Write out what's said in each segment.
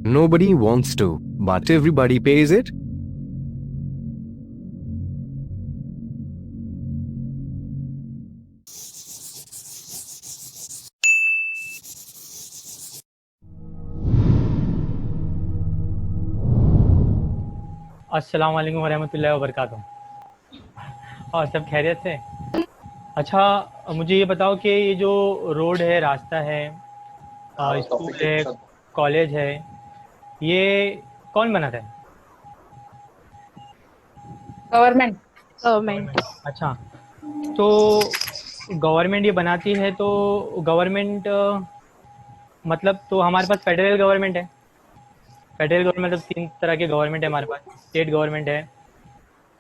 Nobody wants to, but everybody pays it. अस्सलाम वालेकुम वरहमतुल्लाहि वबरकातुहू। और सब खैरियत से? अच्छा, मुझे ये बताओ कि ये जो रोड है, रास्ता है, स्कूल है, कॉलेज है, ये कौन बनाता है? गवर्नमेंट। गवर्नमेंट। अच्छा, तो गवर्नमेंट ये बनाती है तो गवर्नमेंट मतलब तो हमारे पास फेडरल गवर्नमेंट है। फेडरल गवर्नमेंट मतलब 3 तरह के गवर्नमेंट है हमारे पास। स्टेट गवर्नमेंट है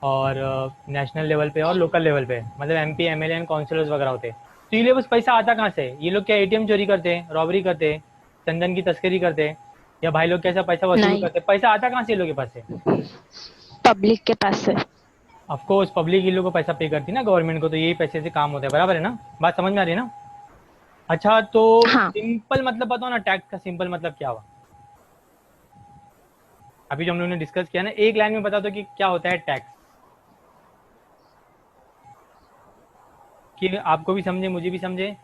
और नेशनल लेवल पे और लोकल लेवल पे, मतलब एमपी एमएलए एंड काउंसिलर्स वगैरह होते हैं। तो ये लोग बस पैसा आता कहाँ से? ये लोग क्या एटीएम चोरी करते हैं, रॉबरी करते हैं, चंदन की तस्करी करते हैं, या भाई लोग कैसा पैसा वसूल नहीं, करते हैं? पैसा आता कहाँ से ये लोग के पास से? पब्लिक के पास है। ऑफ कोर्स पब्लिक इन लोगों को पैसा पे करती है ना गवर्नमेंट को, तो यही पैसे से काम होता है। बराबर है ना? बात समझ में आ रही है ना? अच्छा, तो हाँ, सिंपल मतलब बताओ ना, टैक्स का सिंपल मतलब क्या हुआ? अभी जो हम लोगों ने डिस्कस किया ना, एक लाइन में बता दो कि क्या होता है टैक्स, कि आपको भी समझे, मुझे भी समझे,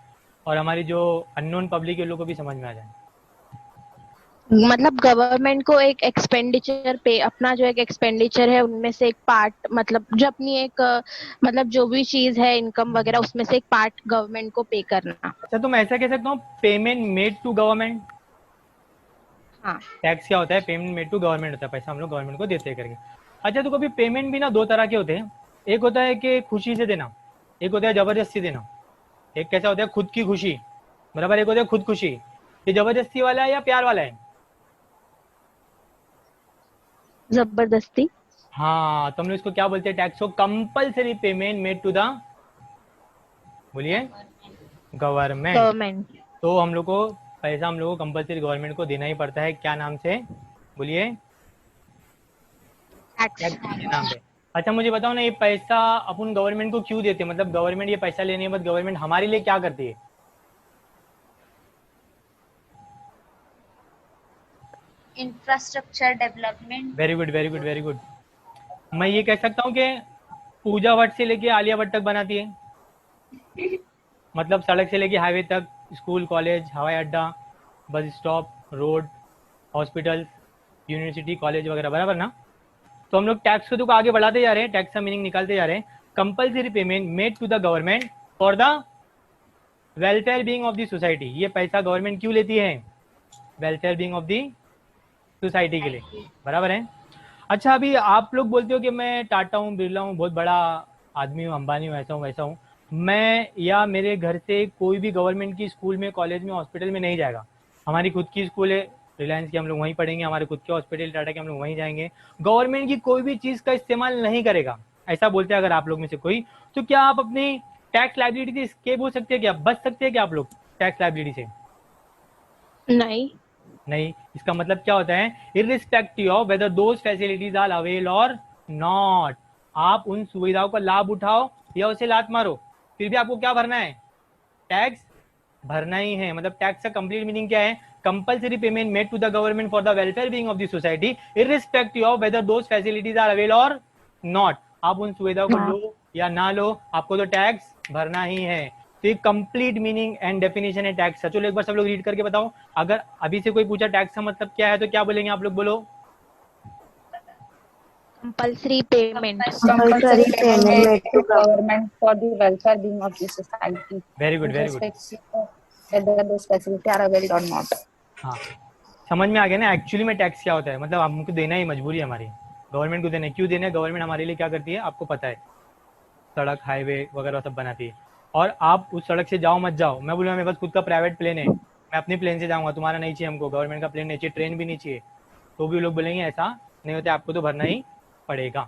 और हमारी जो अननोन पब्लिक है लोगों को भी समझ में आ जाए। मतलब गवर्नमेंट को एक एक्सपेंडिचर पे, अपना जो एक एक्सपेंडिचर है उनमें से एक पार्ट, मतलब जो अपनी एक मतलब जो भी चीज है इनकम वगैरह, उसमें से एक पार्ट गवर्नमेंट को पे करना। अच्छा, तो मैं ऐसा कह सकता हूँ, पेमेंट मेड टू गवर्नमेंट। हाँ, टैक्स क्या होता है? पेमेंट मेड टू गवर्नमेंट होता है, पैसा हम लोग गवर्नमेंट को देते हैं करके। अच्छा, तो कभी पेमेंट भी ना दो तरह के होते हैं। एक होता है कि खुशी से देना, एक होता है जबरदस्ती देना। एक कैसा होता है? खुद की खुशी, बराबर। एक होता है खुद खुशी। ये जबरदस्ती वाला है या प्यार वाला है? जबरदस्ती। हाँ, तो हम लोग इसको क्या बोलते हैं? टैक्स को compulsory payment made to the, बोलिए, गवर्नमेंट। गवर्नमेंट। तो हम लोग को पैसा, हम लोग को कंपल्सरी गवर्नमेंट को देना ही पड़ता है। क्या नाम से? बोलिए, टैक्स के नाम टैक्स। पे। अच्छा, मुझे बताओ ना, ये पैसा अपन गवर्नमेंट को क्यों देते हैं? मतलब गवर्नमेंट ये पैसा लेने के बाद गवर्नमेंट हमारे लिए क्या करती है? Infrastructure development. Very good, very good, very good. मैं ये कह सकता हूँ कि पूजा भट्ट से लेके आलिया भट्ट तक बनाती है। मतलब सड़क से लेके हाईवे तक, स्कूल, कॉलेज, हवाई अड्डा, bus stop, road, hospital, university, college वगैरह, बराबर ना? तो हम लोग टैक्स को तो आगे बढ़ाते जा रहे हैं, टैक्स का मीनिंग निकालते जा रहे हैं। Compulsory payment made to the government for the welfare being of the society. ये पैसा गवर्नमेंट क्यों लेती है? Welfare being of the society के लिए, बराबर है। अच्छा, अभी आप लोग बोलते हो कि मैं टाटा हूँ, बिरला हूँ, बहुत बड़ा आदमी हूँ, अंबानी हूँ, ऐसा हूँ, वैसा हूँ। मैं या मेरे घर से कोई भी गवर्नमेंट की स्कूल में, कॉलेज में, हॉस्पिटल में नहीं जाएगा। हमारी खुद की स्कूल है, रिलायंस की, हम लोग वहीं पढ़ेंगे। हमारे खुद के हॉस्पिटल टाटा के, हम लोग वहीं जाएंगे। गवर्नमेंट की कोई भी चीज़ का इस्तेमाल नहीं करेगा, ऐसा बोलते हैं अगर आप लोग में से कोई। तो क्या आप अपनी टैक्स लाइबिलिटी से स्केप हो सकते हैं? क्या बच सकते हैं क्या आप लोग टैक्स लाइबिलिटी से? नहीं। नहीं। इसका मतलब क्या होता है? Irrespective of whether those facilities are avail और नॉट, आप उन सुविधाओं का लाभ उठाओ या उसे लात मारो, फिर भी आपको क्या भरना है? टैक्स भरना ही है। मतलब टैक्स का कंप्लीट मीनिंग क्या है? Compulsory payment made to the government for the welfare being of the society, irrespective of whether those facilities are avail और नॉट। आप उन सुविधाओं को हाँ, लो या ना लो, आपको तो टैक्स भरना ही है। तो ये कंप्लीट मीनिंग एंड डेफिनेशन है टैक्स का। चलो एक बार सब लोग रीड करके बताओ। अगर अभी से कोई पूछा टैक्स का मतलब क्या है, तो क्या बोलेंगे आप लोग? बोलो। Compulsory payment. Compulsory payment made to government for the welfare being of the society, very good, very good. irrespective of whether those facilities are available or not. हाँ, समझ में आ गया ना एक्चुअली में टैक्स क्या होता है? मतलब हमको देना ही मजबूरी है हमारी, गवर्नमेंट को देना है। क्यों देना है? गवर्नमेंट हमारे लिए क्या करती है आपको पता है, सड़क, हाईवे वगैरह सब बनाती है। और आप उस सड़क से जाओ मत जाओ, मैं बोलूँगा मेरे पास खुद का प्राइवेट प्लेन है, मैं अपने प्लेन से जाऊँगा, तुम्हारा नहीं चाहिए हमको, गवर्नमेंट का प्लेन नहीं चाहिए, ट्रेन भी नहीं चाहिए, तो भी लोग बोलेंगे ऐसा नहीं होता, आपको तो भरना ही पड़ेगा।